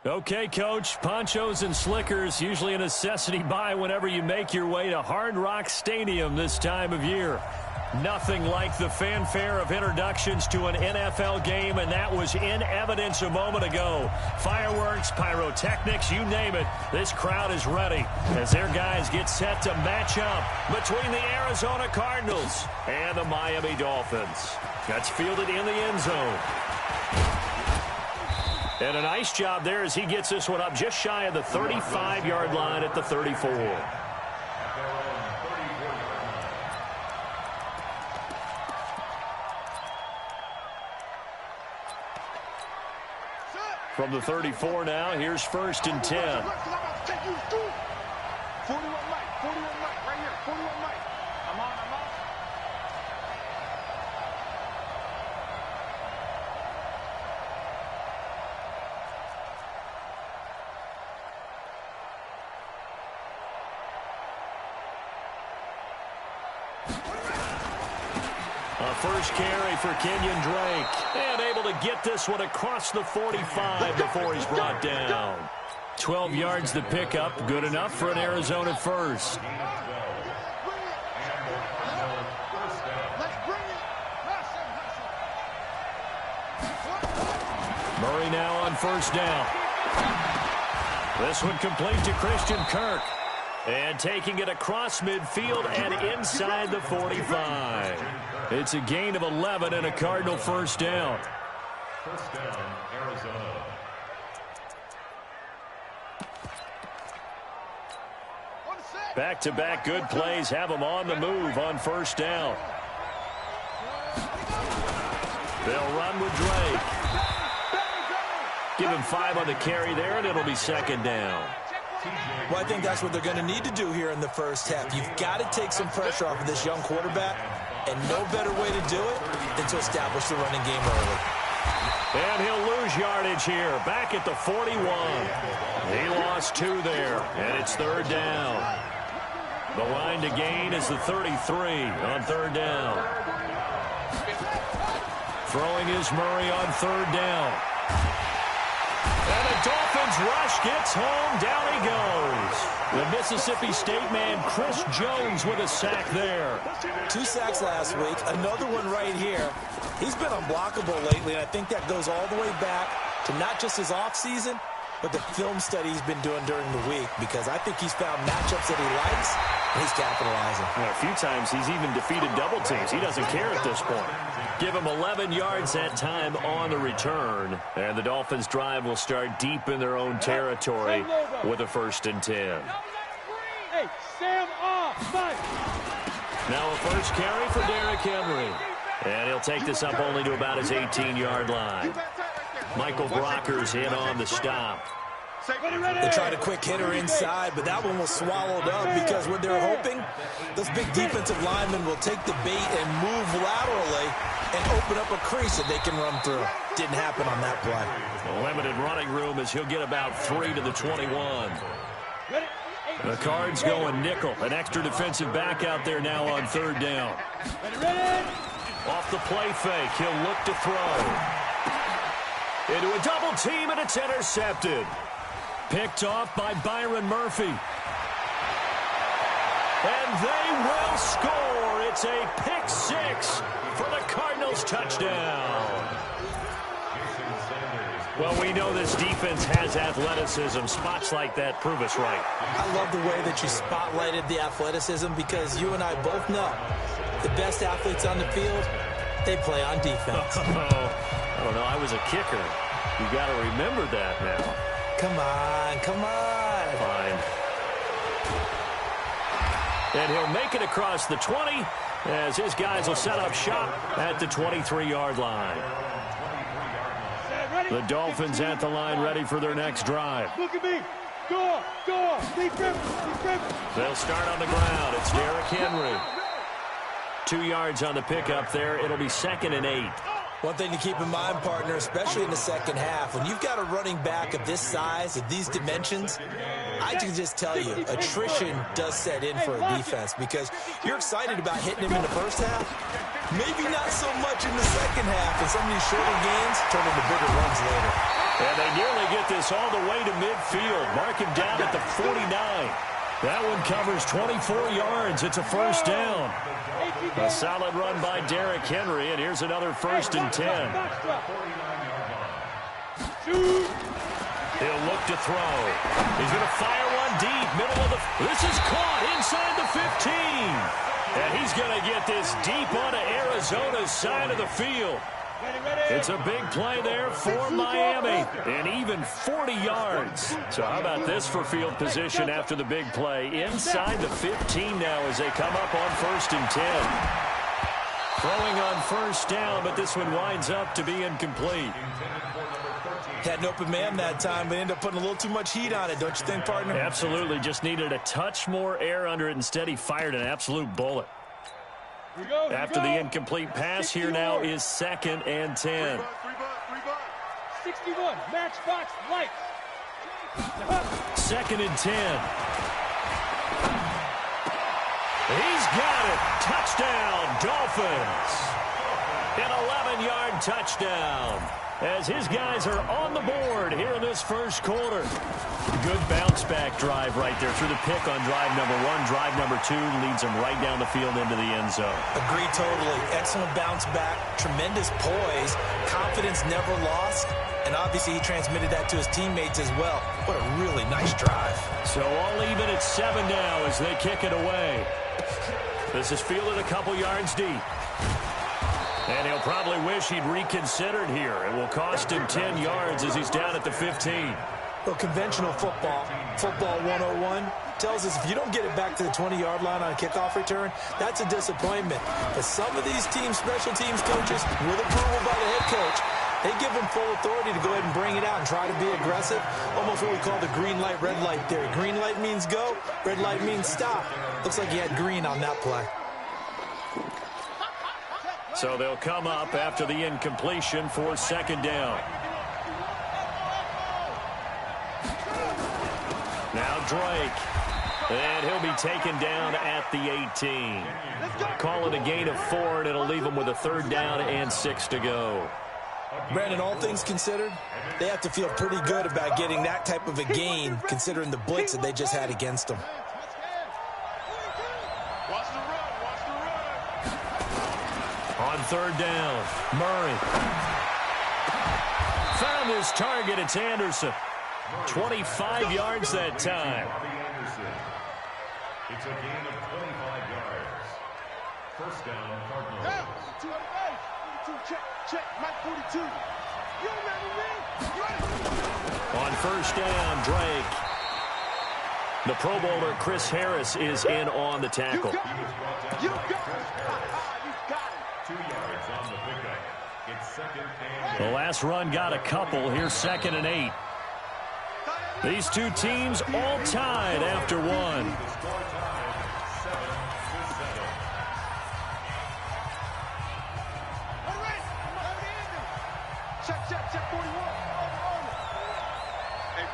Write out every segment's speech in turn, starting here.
Okay, Coach, ponchos and slickers, usually a necessity buy whenever you make your way to Hard Rock Stadium this time of year. Nothing like the fanfare of introductions to an NFL game, and that was in evidence a moment ago. Fireworks, pyrotechnics, you name it. This crowd is ready as their guys get set to match up between the Arizona Cardinals and the Miami Dolphins. That's fielded in the end zone. And a nice job there as he gets this one up just shy of the 35-yard line at the 34. From the 34 now, here's 1st and 10. 41 Mike, right here, 41 Mike. I'm on. A first carry for Kenyon Drake. And able to get this one across the 45 before he's brought down. 12 yards the pickup. Good enough for an Arizona first. Murray now on first down. This one complete to Christian Kirk. And taking it across midfield and inside the 45. It's a gain of 11 and a Cardinal first down. First down, Arizona. Back-to-back good plays have them on the move on first down. They'll run with Drake. Give him 5 on the carry there, and it'll be second down. Well, I think that's what they're going to need to do here in the first half. You've got to take some pressure off of this young quarterback, and no better way to do it than to establish the running game early. And he'll lose yardage here, back at the 41. He lost 2 there, and it's third down. The line to gain is the 33 on third down. Throwing is Murray on third down. And the Dolphins rush gets home. Down he goes. The Mississippi State man, Chris Jones, with a sack there. 2 sacks last week. Another one right here. He's been unblockable lately, and I think that goes all the way back to not just his offseason, but the film study he's been doing during the week, because I think he's found matchups that he likes, and he's capitalizing. A few times he's even defeated double teams. He doesn't care at this point. Give him 11 yards that time on the return. And the Dolphins' drive will start deep in their own territory with a 1st and 10. Hey, Sam off, now a first carry for Derrick Henry. And he'll take this up only to about his 18-yard line. Michael Brocker's in on the stop. They tried a quick hitter inside, but that one was swallowed up because what they're hoping, those big defensive linemen will take the bait and move laterally and open up a crease that they can run through. Didn't happen on that play. Limited running room as he'll get about 3 to the 21. The Cards going nickel. An extra defensive back out there now on third down. Off the play fake, he'll look to throw. Into a double team, and it's intercepted. Picked off by Byron Murphy. And they will score. It's a pick 6 for the Cardinals touchdown. Well, we know this defense has athleticism. Spots like that prove us right. I love the way that you spotlighted the athleticism, because you and I both know the best athletes on the field, they play on defense. I don't know. I was a kicker. You got to remember that now. Come on. Fine. And he'll make it across the 20 as his guys will set up shop at the 23-yard line. The Dolphins at the line ready for their next drive. Look at me. Go. They'll start on the ground. It's Derrick Henry. 2 yards on the pickup there. It'll be 2nd and 8. One thing to keep in mind, partner, especially in the second half, when you've got a running back of this size, of these dimensions, I can just tell you, attrition does set in for a defense, because you're excited about hitting him in the first half. Maybe not so much in the second half, and some of these shorter games turn into bigger runs later. And they nearly get this all the way to midfield. Mark him down at the 49. That one covers 24 yards. It's a first down. A solid run by Derrick Henry, and here's another 1st and 10. He'll look to throw. He's going to fire one deep, middle of the... This is caught inside the 15. And he's going to get this deep onto Arizona's side of the field. It's a big play there for Miami, and even 40 yards. So how about this for field position after the big play? Inside the 15 now as they come up on 1st and 10. Throwing on 1st down, but this one winds up to be incomplete. Had an open man that time, but ended up putting a little too much heat on it, don't you think, partner? Absolutely. Just needed a touch more air under it. Instead, he fired an absolute bullet. After the incomplete pass, here now is 2nd and 10. 61, matchbox light. 2nd and 10. He's got it. Touchdown, Dolphins. An 11-yard touchdown as his guys are on the board here in this 1st quarter. Good bounce-back drive right there through the pick on drive number 1. Drive number 2 leads him right down the field into the end zone. Agree totally. Excellent bounce-back, tremendous poise, confidence never lost, and obviously he transmitted that to his teammates as well. What a really nice drive. So all even at 7 now as they kick it away. This is fielded a couple yards deep. And he'll probably wish he'd reconsidered here. It will cost him 10 yards as he's down at the 15. Well, conventional football 101, tells us if you don't get it back to the 20-yard line on a kickoff return, that's a disappointment. But some of these teams, special teams coaches, with approval by the head coach, they give them full authority to go ahead and bring it out and try to be aggressive. Almost what we call the green light, red light theory. Green light means go, red light means stop. Looks like he had green on that play. So they'll come up after the incompletion for 2nd down. Now Drake. And he'll be taken down at the 18. Call it a gain of 4, and it'll leave him with a 3rd down and 6 to go. Brandon, all things considered, they have to feel pretty good about getting that type of a gain considering the blitz that they just had against them. On 3rd down, Murray. Found his target. It's Anderson. 25 yards that time. It's a gain of 25 yards. 1st down, Cardinals. Check, Mike 42. You remember me? On 1st down, Drake. The Pro Bowler Chris Harris is in on the tackle. You got it. You got it. 2 yards on the pickup. It's 2nd and 8. The last run got a couple. Here's 2nd and 8. These two teams all tied after one. Check 41. Hey,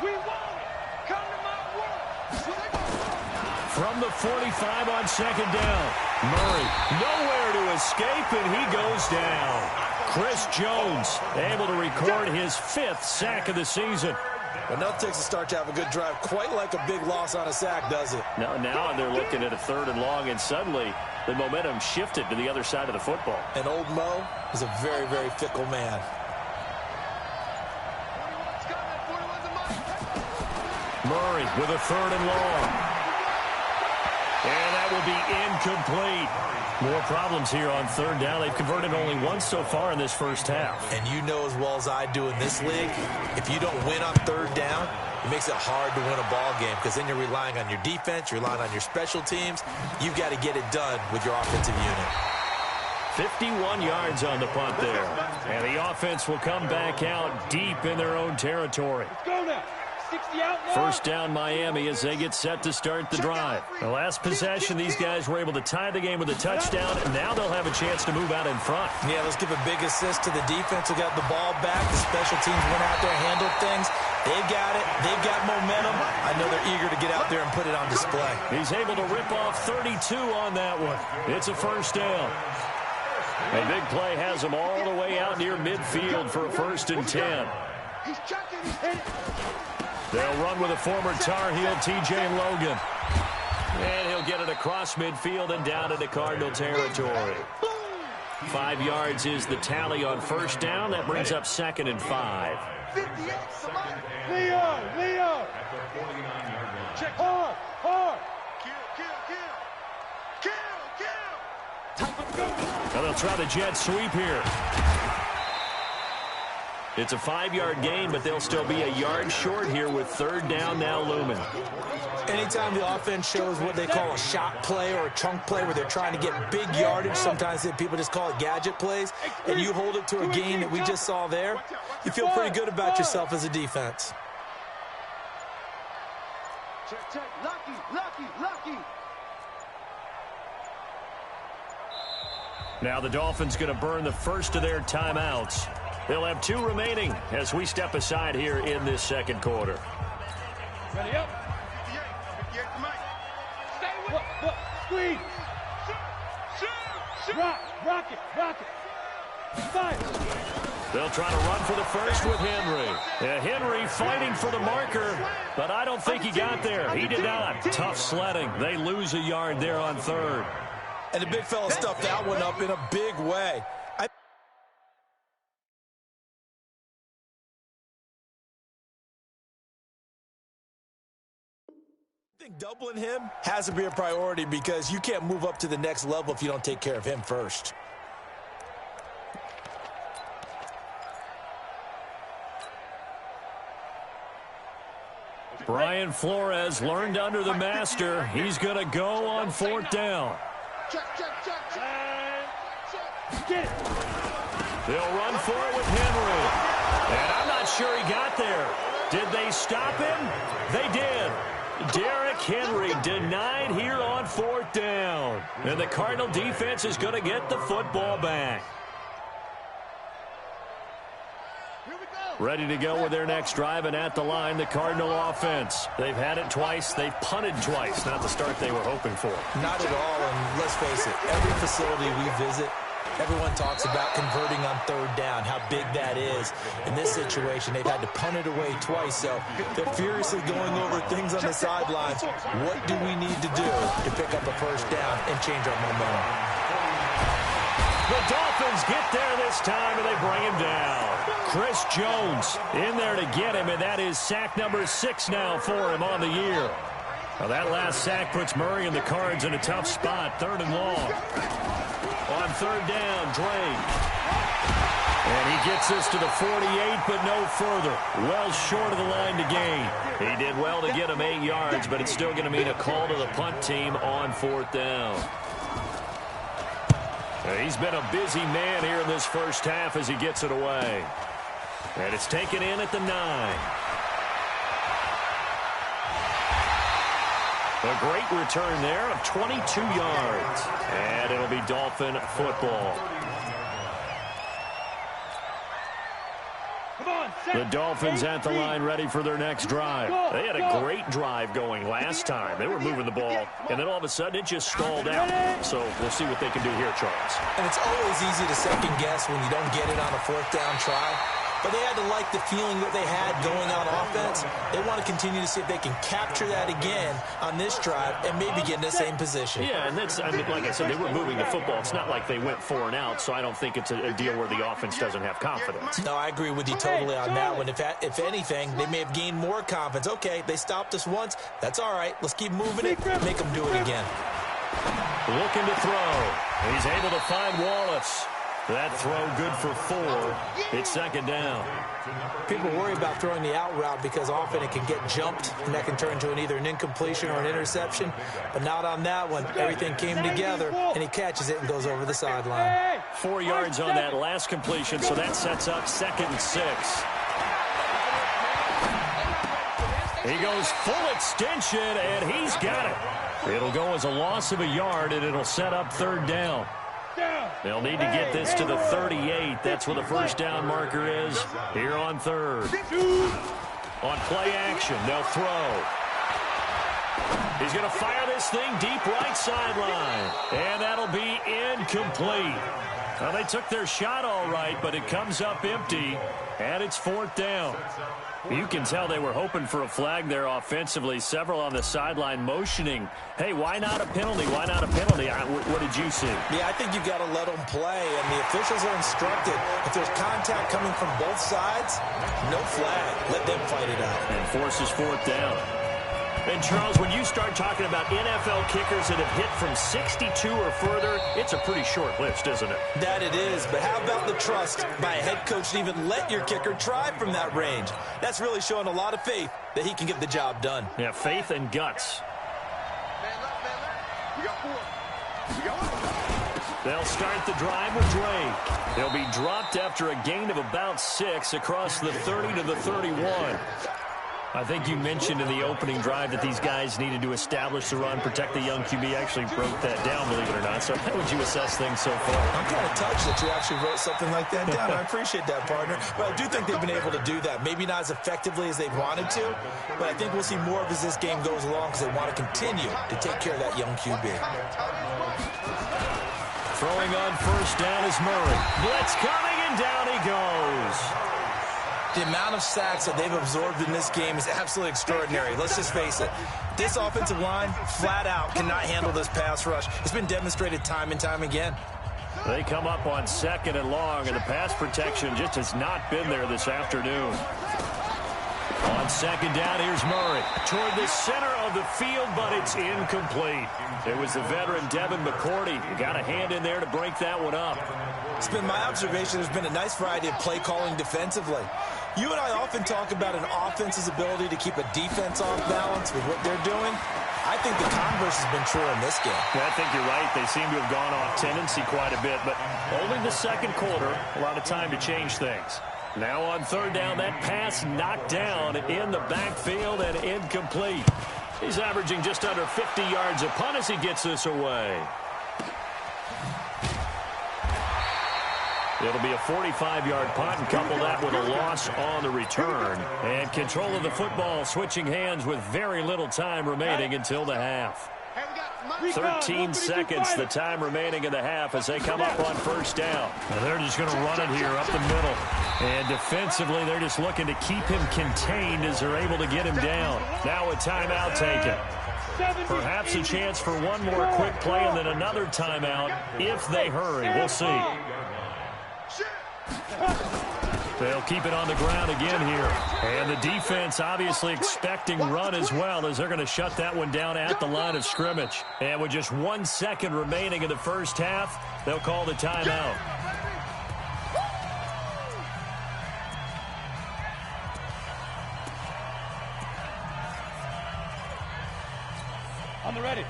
we want it. Come to my work. From the 45 on 2nd down. Murray nowhere to escape, and he goes down. Chris Jones able to record his 5th sack of the season. But now it takes a start to have a good drive. Quite like a big loss on a sack, does it? Now they're looking at a 3rd and long, and suddenly the momentum shifted to the other side of the football. And old Mo is a very, very fickle man. Murray with a 3rd and long. And that will be incomplete. More problems here on 3rd down. They've converted only once so far in this 1st half. And you know as well as I do in this league, if you don't win on 3rd down, it makes it hard to win a ball game because then you're relying on your defense, you're relying on your special teams. You've got to get it done with your offensive unit. 51 yards on the punt there. And the offense will come back out deep in their own territory. Let's go now. 60 out now. 1st down Miami as they get set to start the drive. The last possession, these guys were able to tie the game with a touchdown, and now they'll have a chance to move out in front. Yeah, let's give a big assist to the defense who got the ball back. The special teams went out there, handled things. They've got it. They've got momentum. I know they're eager to get out there and put it on display. He's able to rip off 32 on that one. It's a 1st down. A big play has them all the way out near midfield for a 1st and 10. He's chucking. He's hitting. They'll run with a former Tar Heel, T.J. Logan. And he'll get it across midfield and down into Cardinal territory. 5 yards is the tally on 1st down. That brings up 2nd and 5. 58. Come on. Leo. Check hard. Kill. Now they'll try the jet sweep here. It's a 5-yard gain, but they'll still be a yard short here with 3rd down now looming. Anytime the offense shows what they call a shot play or a chunk play where they're trying to get big yardage, sometimes people just call it gadget plays, and you hold it to a gain that we just saw there, you feel pretty good about yourself as a defense. Check. Lucky. Now the Dolphins going to burn the first of their timeouts. They'll have 2 remaining as we step aside here in this 2nd quarter. Ready up. 58 Mike. Stay with it. Squeeze. Shoot. Rock it. Fire. They'll try to run for the first with Henry. Henry fighting for the marker, but I don't think he got there. He did not. Tough sledding. They lose a yard there on 3rd. And the big fella stuffed that one up in a big way. I think doubling him has to be a priority because you can't move up to the next level if you don't take care of him first. Brian Flores learned under the master. He's going to go on 4th down. Check. They'll run for it with Henry. And I'm not sure he got there. Did they stop him? They did. Derrick Henry denied here on 4th down. And the Cardinal defense is going to get the football back. Ready to go with their next drive, and at the line, the Cardinal offense. They've had it twice. They've punted twice. Not the start they were hoping for. Not at all, and let's face it, every facility we visit, everyone talks about converting on 3rd down, how big that is. In this situation, they've had to punt it away twice, so they're furiously going over things on the sidelines. What do we need to do to pick up a 1st down and change our momentum? The Dolphins get there this time, and they bring him down. Chris Jones in there to get him, and that is sack number 6 now for him on the year. Now that last sack puts Murray and the Cards in a tough spot, 3rd and long. On 3rd down, Drake. And he gets this to the 48, but no further. Well short of the line to gain. He did well to get him 8 yards, but it's still going to mean a call to the punt team on 4th down. He's been a busy man here in this first half as he gets it away. And it's taken in at the 9. A great return there of 22 yards. And it'll be Dolphin football. The Dolphins at the line ready for their next drive. They had a great drive going last time. They were moving the ball, and then all of a sudden it just stalled out. So we'll see what they can do here, Charles. And it's always easy to second guess when you don't get it on a 4th down try. But they had to like the feeling that they had going on offense. They want to continue to see if they can capture that again on this drive and maybe get in the same position. Yeah, and that's, I mean, like I said, they were moving the football. It's not like they went 4 and out, so I don't think it's a deal where the offense doesn't have confidence. No, I agree with you totally on that one. If anything, they may have gained more confidence. Okay, they stopped us once. That's all right. Let's keep moving it. Make them do it again. Looking to throw. He's able to find Wallace. That throw good for 4. It's 2nd down. People worry about throwing the out route because often it can get jumped, and that can turn into either an incompletion or an interception. But not on that one. Everything came together, and he catches it and goes over the sideline. 4 yards on that last completion, so that sets up 2nd and 6. He goes full extension, and he's got it. It'll go as a loss of a yard, and it'll set up 3rd down. They'll need to get this to the 38. That's where the first down marker is here on 3rd. On play action, they'll throw. He's going to fire this thing deep right sideline. And that'll be incomplete. Well, they took their shot all right, but it comes up empty, and it's 4th down. You can tell they were hoping for a flag there offensively. Several on the sideline motioning, hey, why not a penalty? Why not a penalty? What did you see? Yeah, I think you got to let them play, and the officials are instructed. If there's contact coming from both sides, no flag. Let them fight it out. And forces 4th down. And, Charles, when you start talking about NFL kickers that have hit from 62 or further, it's a pretty short list, isn't it? That it is, but how about the trust by a head coach to even let your kicker try from that range? That's really showing a lot of faith that he can get the job done. Yeah, faith and guts. They'll start the drive with Drake. They'll be dropped after a gain of about 6 across the 30 to the 31. I think you mentioned in the opening drive that these guys needed to establish the run, protect the young QB. Actually broke that down, believe it or not. So how would you assess things so far? I'm kind of touched that you actually wrote something like that down. I appreciate that, partner. But I do think they've been able to do that. Maybe not as effectively as they wanted to, but I think we'll see more of as this game goes along because they want to continue to take care of that young QB. Throwing on 1st down is Murray. Blitz coming, and down he goes. The amount of sacks that they've absorbed in this game is absolutely extraordinary. Let's just face it. This offensive line, flat out, cannot handle this pass rush. It's been demonstrated time and time again. They come up on 2nd and long, and the pass protection just has not been there this afternoon. On 2nd down, here's Murray. Toward the center of the field, but it's incomplete. It was the veteran Devin McCourty who got a hand in there to break that one up. It's been my observation there's been a nice variety of play calling defensively. You and I often talk about an offense's ability to keep a defense off balance with what they're doing. I think the converse has been true in this game. Yeah, I think you're right. They seem to have gone off tendency quite a bit, but only the 2nd quarter, a lot of time to change things. Now on 3rd down, that pass knocked down in the backfield and incomplete. He's averaging just under 50 yards a punt as he gets this away. It'll be a 45-yard punt, and couple that with a loss on the return. And control of the football switching hands with very little time remaining until the half. 13 seconds, the time remaining in the half as they come up on 1st down. And they're just going to run it here up the middle. And defensively, they're just looking to keep him contained as they're able to get him down. Now a timeout taken. Perhaps a chance for one more quick play and then another timeout if they hurry. We'll see. They'll keep it on the ground again here. And the defense obviously expecting run as well as they're going to shut that one down at the line of scrimmage. And with just 1 second remaining in the 1st half, they'll call the timeout. On the ready.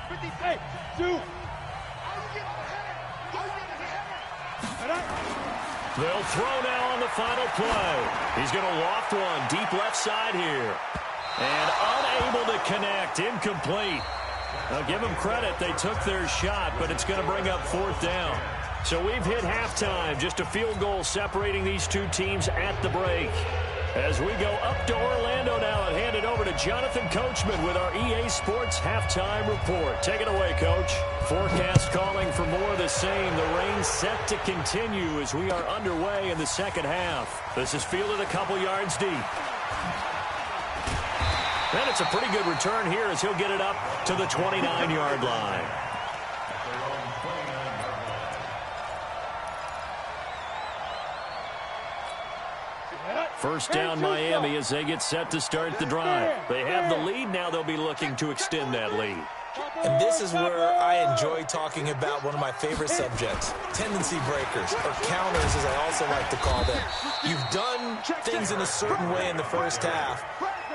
58, 2. They'll throw now on the final play. He's going to loft one deep left side here. And unable to connect. Incomplete. I'll give them credit. They took their shot, but it's going to bring up 4th down. So we've hit halftime. Just a field goal separating these two teams at the break. As we go up to Orlando now and hand it over to Jonathan Coachman with our EA Sports Halftime Report. Take it away, Coach. Forecast calling for more of the same. The rain set to continue as we are underway in the 2nd half. This is fielded a couple yards deep. And it's a pretty good return here as he'll get it up to the 29-yard line. First down, Miami, as they get set to start the drive. They have the lead. Now they'll be looking to extend that lead. And this is where I enjoy talking about one of my favorite subjects, tendency breakers, or counters as I also like to call them. You've done things in a certain way in the 1st half,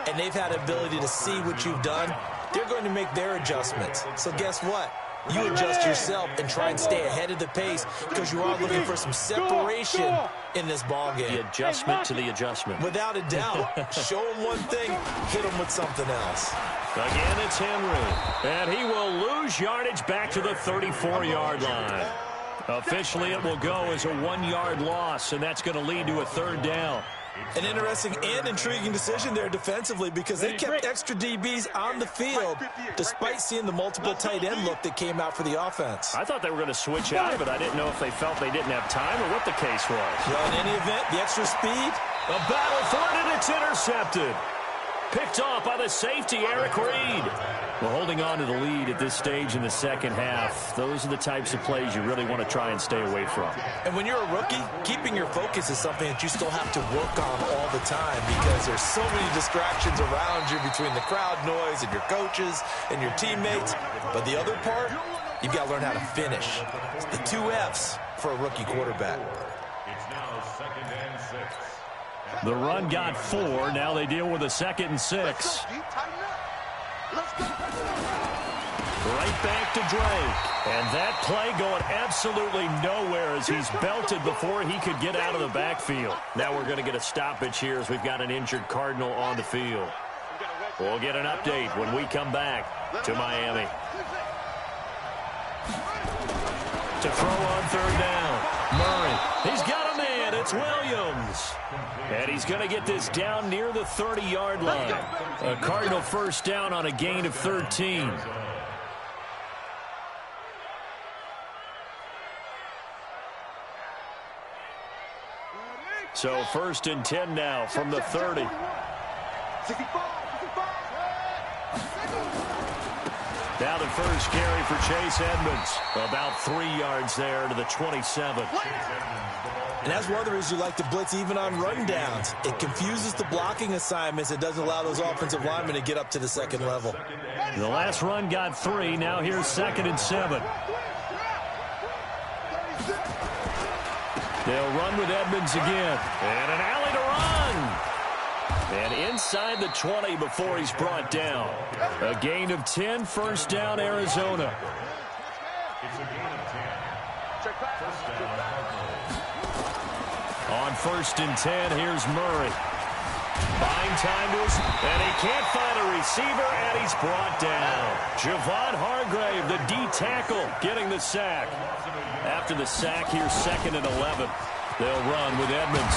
and they've had ability to see what you've done. They're going to make their adjustments. So guess what? You adjust yourself and try and stay ahead of the pace because you are looking for some separation in this ball game. The adjustment to the adjustment. Without a doubt. Show them one thing, hit them with something else. Again, it's Henry. And he will lose yardage back to the 34-yard line. Officially, it will go as a 1-yard loss, and that's going to lead to a 3rd down. An interesting and intriguing decision there defensively because they kept extra DBs on the field despite seeing the multiple tight end look that came out for the offense. I thought they were going to switch out of it. I didn't know if they felt they didn't have time or what the case was. Well, in any event, the extra speed. A battle for it, and it's intercepted. Picked off by the safety, Eric Reed. Well, holding on to the lead at this stage in the second half, those are the types of plays you really want to try and stay away from. And when you're a rookie, keeping your focus is something that you still have to work on all the time because there's so many distractions around you between the crowd noise and your coaches and your teammates. But the other part, you've got to learn how to finish. It's the 2 F's for a rookie quarterback. It's now 2nd and 6. The run got 4. Now they deal with a 2nd and 6. Right back to Drake. And that play going absolutely nowhere as he's belted before he could get out of the backfield. Now we're going to get a stoppage here as we've got an injured Cardinal on the field. We'll get an update when we come back to Miami. To throw on 3rd down. Murray. He's got a man. It's Williams. And he's going to get this down near the 30-yard line. A Cardinal first down on a gain of 13. So 1st and 10 now from the 30. Now the first carry for Chase Edmonds. About 3 yards there to the 27. And that's one of the reasons you like to blitz even on run downs. It confuses the blocking assignments. It doesn't allow those offensive linemen to get up to the second level. The last run got 3. Now here's 2nd and 7. They'll run with Edmonds again. And an alley to run. And inside the 20 before he's brought down. A gain of 10, first down, Arizona. It's a gain of 10. First down, On 1st and 10, here's Murray. Buying time to his, and he can't find a receiver, and he's brought down. Javon Hargrave, the D tackle, getting the sack. After the sack, here's 2nd and 11. They'll run with Edmonds.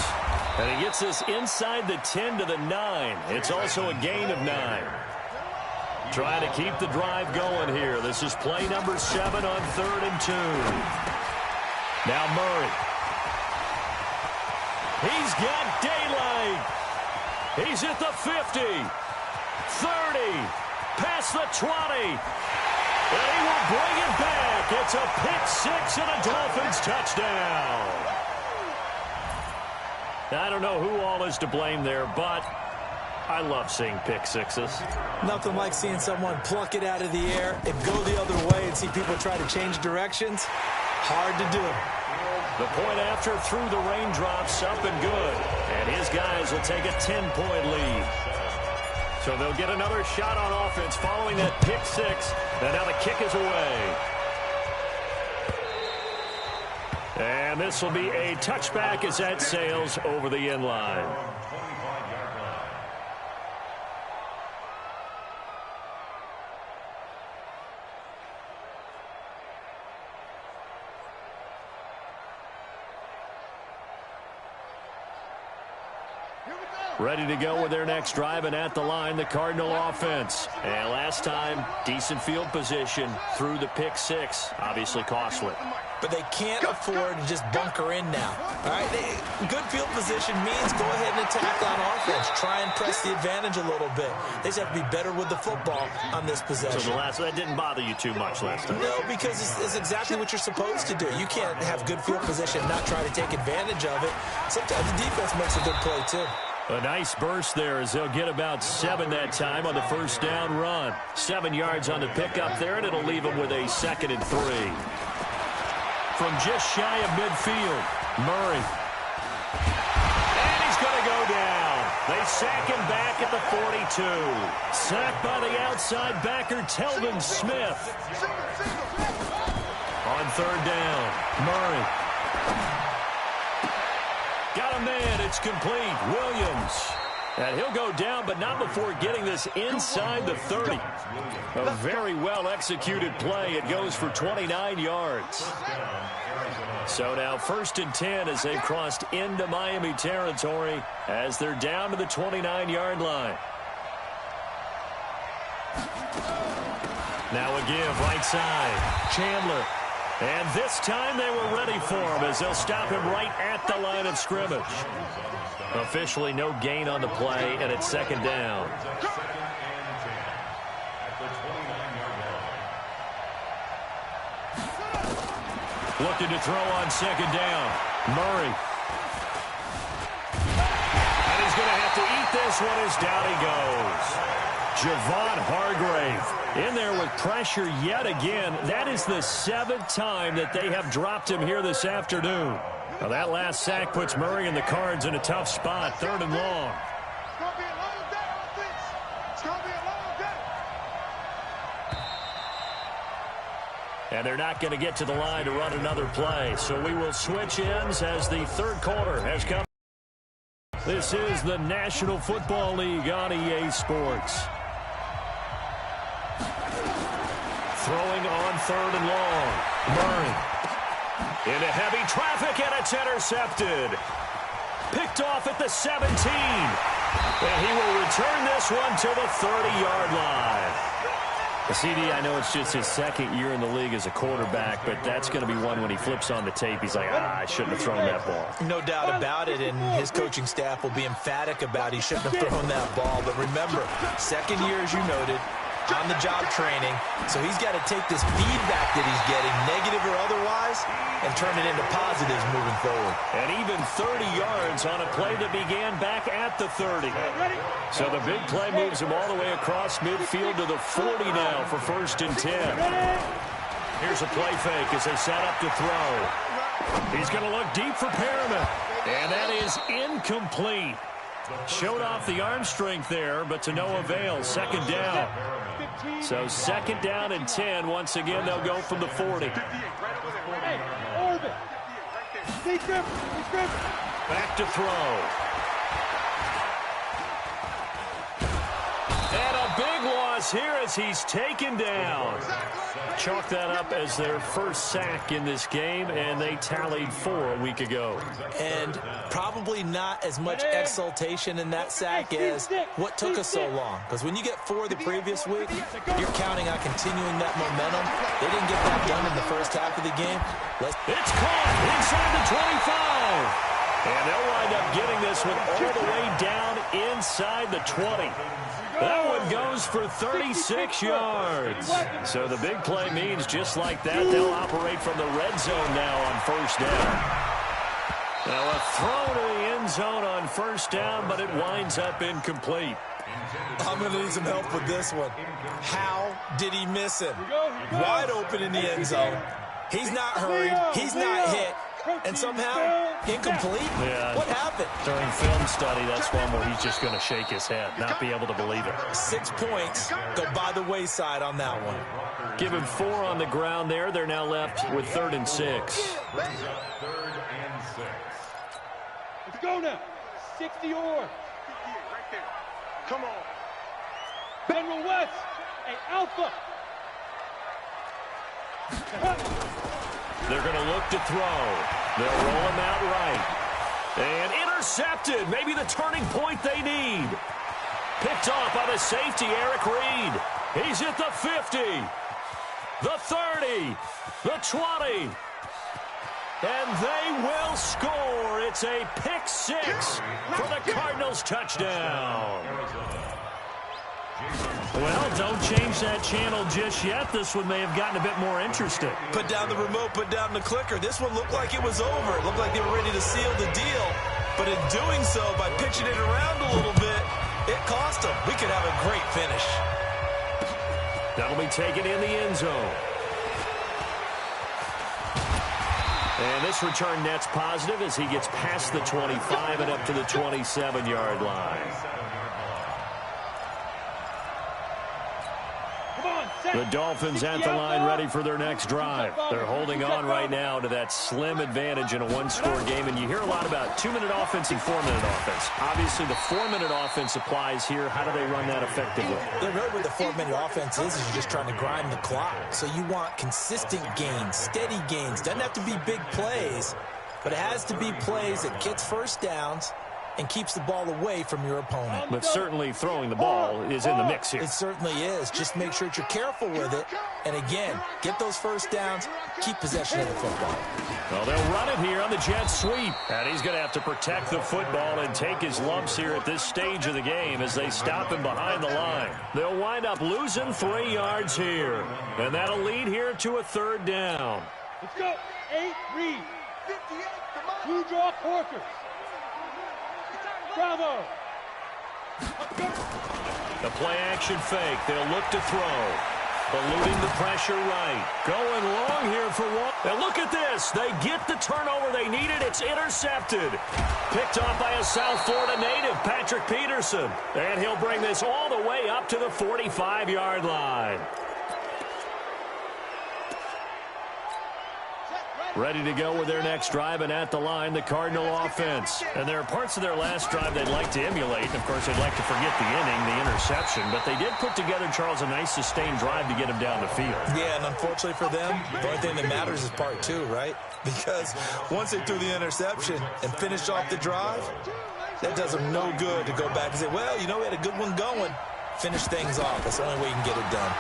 And he gets this inside the 10 to the 9. It's also a gain of 9. Trying to keep the drive going here. This is play number 7 on 3rd and 2. Now Murray. He's got daylight. He's at the 50, 30, past the 20. And he will bring it back. It's a pick 6 and a Dolphins touchdown. I don't know who all is to blame there, but I love seeing pick 6s. Nothing like seeing someone pluck it out of the air and go the other way and see people try to change directions. Hard to do. The point after through the raindrops, up and good. And his guys will take a 10-point lead. So they'll get another shot on offense following that pick 6. And now the kick is away. And this will be a touchback as that sails over the end line. Ready to go with their next drive, and at the line, the Cardinal offense. And last time, decent field position through the pick 6. Obviously costly. But they can't afford to just bunker in now. All right, good field position means go ahead and attack on offense. Try and press the advantage a little bit. They just have to be better with the football on this possession. So that didn't bother you too much last time? No, because it's exactly what you're supposed to do. You can't have good field position and not try to take advantage of it. Sometimes the defense makes a good play, too. A nice burst there as they'll get about 7 that time on the first down run. 7 yards on the pickup there, and it'll leave them with a 2nd and 3. From just shy of midfield, Murray. And he's going to go down. They sack him back at the 42. Sacked by the outside backer, Telvin Smith. On 3rd down, Murray. Got a man. It's complete. Williams. And he'll go down, but not before getting this inside the 30. A very well-executed play. It goes for 29 yards. So now 1st and 10 as they've crossed into Miami territory as they're down to the 29-yard line. Now a give right side. Chandler. And this time they were ready for him as they'll stop him right at the line of scrimmage. Officially no gain on the play, and it's 2nd down. Looking to throw on 2nd down. Murray. And he's going to have to eat this one as down he goes. Javon Hargrave in there with pressure yet again. That is the 7th time that they have dropped him here this afternoon. Now that last sack puts Murray and the Cards in a tough spot. 3rd and long. It's going to be a long day on this. It's going to be a long day. And they're not going to get to the line to run another play. So we will switch ends as the 3rd quarter has come. This is the National Football League on EA Sports. Throwing on 3rd and long. Murray. Into heavy traffic, and it's intercepted. Picked off at the 17. And he will return this one to the 30-yard line. CD, I know it's just his 2nd year in the league as a quarterback, but that's going to be one when he flips on the tape. He's like, I shouldn't have thrown that ball. No doubt about it, and his coaching staff will be emphatic about he shouldn't have thrown that ball. But remember, 2nd year, as you noted, on-the-job training, so he's got to take this feedback that he's getting, negative or otherwise, and turn it into positives moving forward. And even 30 yards on a play that began back at the 30. So the big play moves him all the way across midfield to the 40 now for 1st and 10. Here's a play fake as they set up to throw. He's going to look deep for Perriman, and that is incomplete. Showed off the arm strength there, but to no avail. 2nd down. So 2nd down and 10. Once again, they'll go from the 40. Back to throw. And a big loss here as he's taken down. Chalk that up as their 1st sack in this game, and they tallied 4 a week ago. And probably not as much exultation in that sack as what took us so long. Because when you get 4 the previous week, you're counting on continuing that momentum. They didn't get that done in the 1st half of the game. It's caught inside the 25. And they'll wind up getting this one all the way down inside the 20. That one goes for 36 yards. So the big play means just like that, they'll operate from the red zone now on 1st down. Now a throw to the end zone on 1st down, but it winds up incomplete. I'm going to need some help with this one. How did he miss him? Wide open in the end zone. He's not hurried. He's not hit. And somehow, incomplete? Yeah. What happened? During film study, that's one where he's just going to shake his head, not be able to believe it. 6 points go by the wayside on that one. Give him 4 on the ground there. They're now left with 3rd and 6. 3rd and 6. Let's go now. 60 or. Right there. Come on. General West. Hey, Alpha. They're going to look to throw. They'll roll him out right. And intercepted. Maybe the turning point they need. Picked off by the safety, Eric Reed. He's at the 50. The 30. The 20. And they will score. It's a pick 6 for the Cardinals touchdown. Well, don't change that channel just yet. This one may have gotten a bit more interesting. Put down the remote, put down the clicker. This one looked like it was over. It looked like they were ready to seal the deal. But in doing so, by pitching it around a little bit, it cost them. We could have a great finish. That'll be taken in the end zone. And this return net's positive as he gets past the 25 and up to the 27-yard line. Come on, The Dolphins at the line ready for their next drive. They're holding on right now to that slim advantage in a one-score game, and you hear a lot about 2-minute offense and 4-minute offense. Obviously, the 4-minute offense applies here. How do they run that effectively? Yeah, really what the 4-minute offense is you're just trying to grind the clock. So you want consistent gains, steady gains. Doesn't have to be big plays, but it has to be plays that gets first downs and keeps the ball away from your opponent. But certainly throwing the ball is in the mix here. It certainly is. Just make sure that you're careful with it. And again, get those first downs, keep possession of the football. Well, they'll run it here on the jet sweep. And he's going to have to protect the football and take his lumps here at this stage of the game as they stop him behind the line. They'll wind up losing 3 yards here. And that'll lead here to a 3rd down. Let's go. 8 read. 2 draw quarters. Bravo. The play action fake. They'll look to throw. Eluding the pressure right. Going long here for one. And look at this. They get the turnover they needed. It's intercepted. Picked off by a South Florida native, Patrick Peterson. And he'll bring this all the way up to the 45-yard line. Ready to go with their next drive, and at the line, the Cardinal offense. And there are parts of their last drive they'd like to emulate. And, of course, they'd like to forget the inning, the interception. But they did put together, Charles, a nice sustained drive to get him down the field. Yeah, and unfortunately for them, the only thing that matters is part 2, right? Because once they threw the interception and finished off the drive, that does them no good to go back and say, well, you know, we had a good one going. Finish things off. That's the only way you can get it done.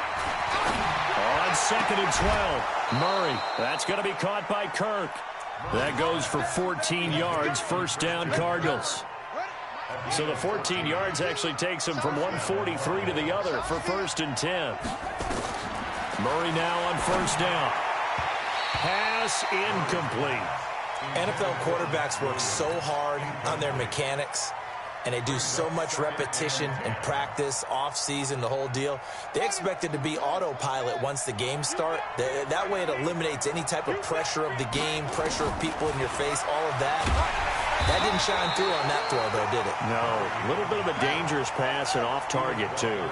On 2nd and 12, Murray. That's going to be caught by Kirk. That goes for 14 yards, 1st down Cardinals. So the 14 yards actually takes him from 143 to the other for 1st and 10. Murray now on 1st down. Pass incomplete. NFL quarterbacks work so hard on their mechanics, and they do so much repetition and practice, off-season, the whole deal. They expect it to be autopilot once the games start. That way it eliminates any type of pressure of the game, pressure of people in your face, all of that. That didn't shine through on that throw, though, did it? No. A little bit of a dangerous pass and off target, too.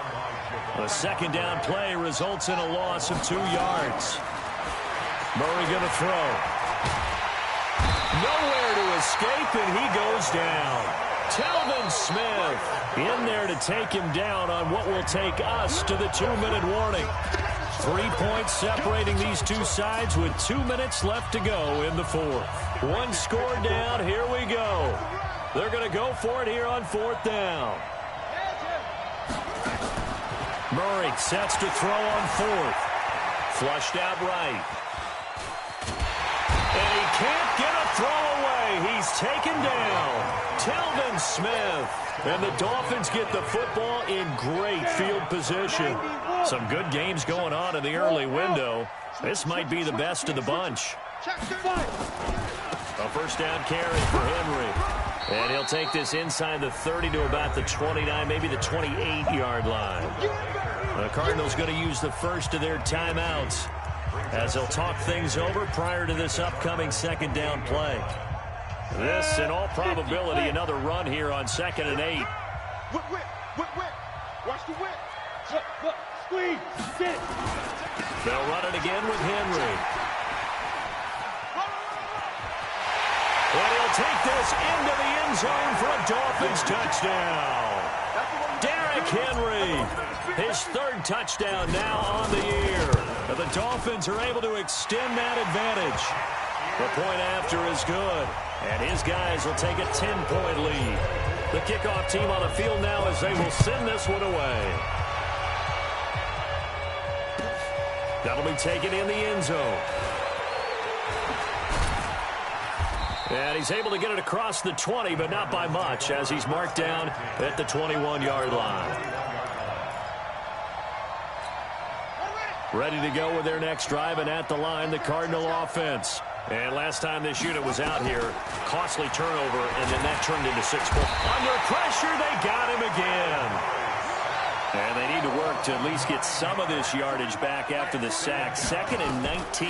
A 2nd down play results in a loss of 2 yards. Murray going to throw. Nowhere to escape, and he goes down. Telvin Smith in there to take him down on what will take us to the 2-minute warning. 3 points separating these two sides with 2 minutes left to go in the 4th. 1 score down. Here we go. They're going to go for it here on 4th down. Murray sets to throw on 4th. Flushed out right. And he can't get a throw away. He's taken down. Telvin Smith. And the Dolphins get the football in great field position. Some good games going on in the early window. This might be the best of the bunch. A 1st down carry for Henry. And he'll take this inside the 30 to about the 29, maybe the 28-yard line. The Cardinals going to use the first of their timeouts as they'll talk things over prior to this upcoming 2nd down play. This, in all probability, another run here on 2nd and 8. Whip. Watch the whip. Look. Squeeze. Sit. They'll run it again with Henry. And he'll take this into the end zone for a Dolphins touchdown. Derrick Henry, his 3rd touchdown now on the year. And the Dolphins are able to extend that advantage. The point after is good, and his guys will take a 10-point lead. The kickoff team on the field now as they will send this one away. That'll be taken in the end zone. And he's able to get it across the 20, but not by much, as he's marked down at the 21-yard line. Ready to go with their next drive, and at the line, the Cardinal offense. And last time this unit was out here, costly turnover, and then that turned into 6 points. Under pressure, they got him again. And they need to work to at least get some of this yardage back after the sack. 2nd and 19.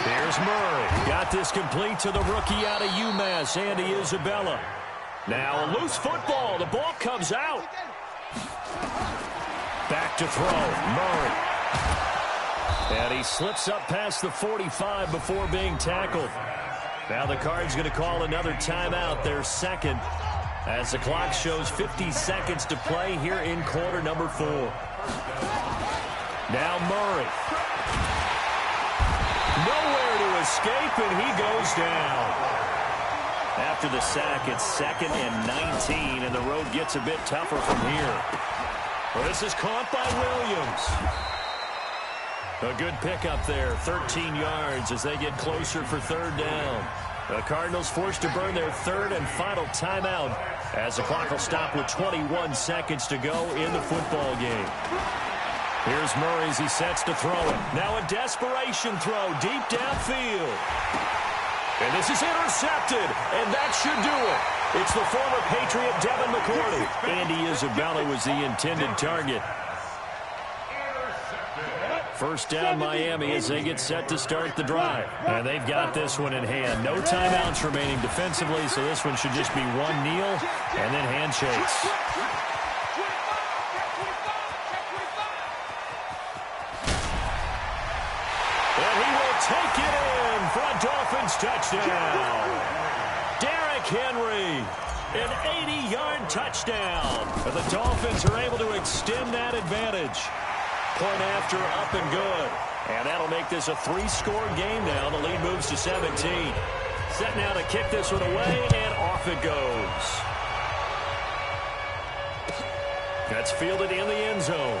Here's Murray. Got this complete to the rookie out of UMass, Andy Isabella. Now a loose football. The ball comes out. Back to throw, Murray. And he slips up past the 45 before being tackled. Now the Cards going to call another timeout, their second, as the clock shows 50 seconds to play here in quarter number 4. Now Murray. Nowhere to escape, and he goes down. After the sack, it's 2nd and 19, and the road gets a bit tougher from here. Well, this is caught by Williams. A good pickup there, 13 yards as they get closer for 3rd down. The Cardinals forced to burn their 3rd and final timeout as the clock will stop with 21 seconds to go in the football game. Here's Murray as he sets to throw it. Now a desperation throw deep downfield. And this is intercepted, and that should do it. It's the former Patriot Devin McCourty. Andy Isabella was the intended target. First down Miami as they get set to start the drive. And they've got this one in hand. No timeouts remaining defensively, so this one should just be one kneel and then handshakes. And he will take it in for a Dolphins touchdown. Derrick Henry, an 80-yard touchdown. And the Dolphins are able to extend that advantage. Point after, up and good. And that'll make this a 3-score game now. The lead moves to 17. Set now to kick this one away, and off it goes. That's fielded in the end zone.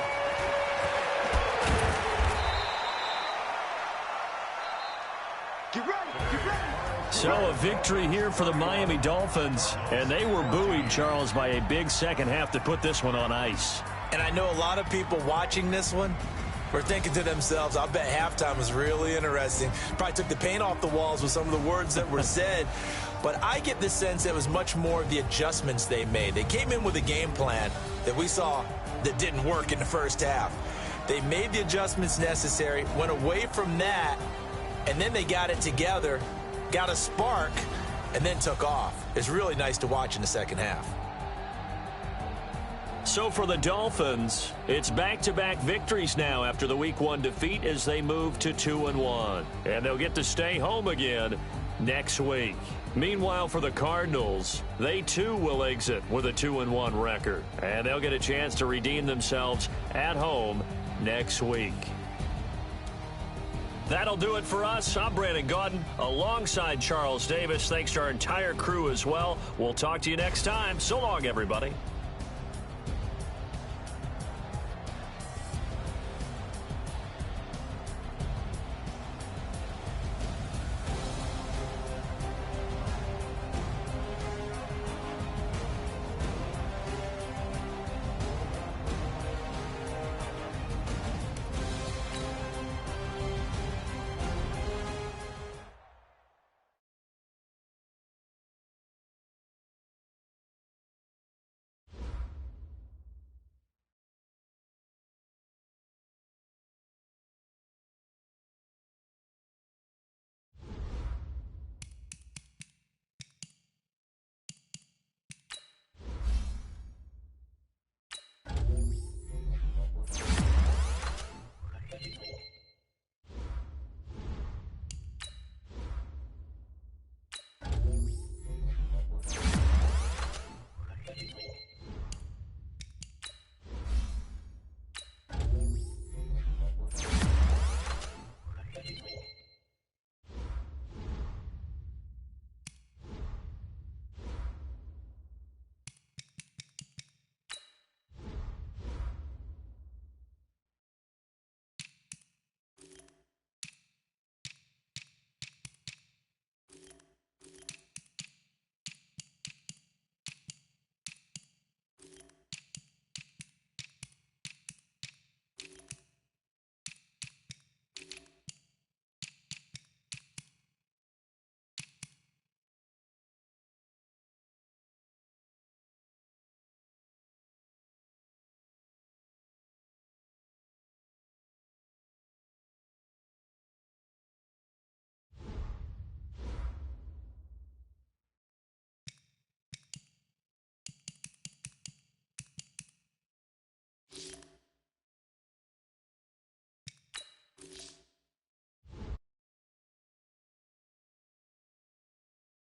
So a victory here for the Miami Dolphins. And they were buoyed, Charles, by a big second half to put this one on ice. And I know a lot of people watching this one were thinking to themselves, I bet halftime was really interesting. Probably took the paint off the walls with some of the words that were said. But I get the sense it was much more of the adjustments they made. They came in with a game plan that we saw that didn't work in the first half. They made the adjustments necessary, went away from that, and then they got it together, got a spark, and then took off. It's really nice to watch in the second half. So for the Dolphins, it's back-to-back victories now after the Week 1 defeat as they move to 2-1. And they'll get to stay home again next week. Meanwhile, for the Cardinals, they too will exit with a 2-1 record. And they'll get a chance to redeem themselves at home next week. That'll do it for us. I'm Brandon Gaudin alongside Charles Davis. Thanks to our entire crew as well. We'll talk to you next time. So long, everybody.